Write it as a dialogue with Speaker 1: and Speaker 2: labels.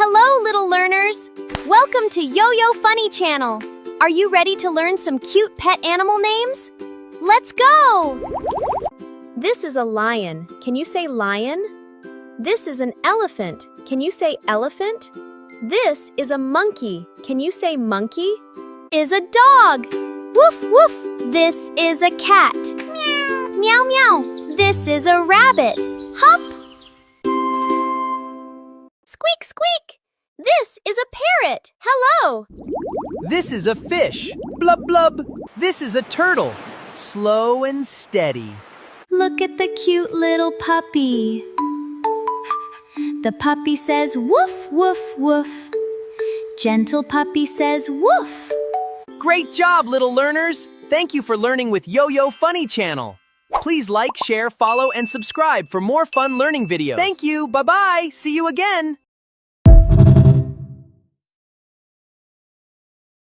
Speaker 1: Hello, little learners! Welcome to Yo-Yo Funny Channel. Are you ready to learn some cute pet animal names? Let's go! This is a lion. Can you say lion? This is an elephant. Can you say elephant? This is a monkey. Can you say monkey? Is a dog. Woof, woof. This is a cat. Meow. Meow, meow. This is a rabbit. Hop. Squeak, squeak. This is a parrot. Hello.
Speaker 2: This is a fish. Blub, blub. This is a turtle. Slow and steady.
Speaker 1: Look at the cute little puppy. The puppy says woof, woof, woof. Gentle puppy says woof.
Speaker 2: Great job, little learners! Thank you for learning with Yo-Yo Funny Channel. Please like, share, follow, and subscribe for more fun learning videos. Thank you. Bye-bye. See you again.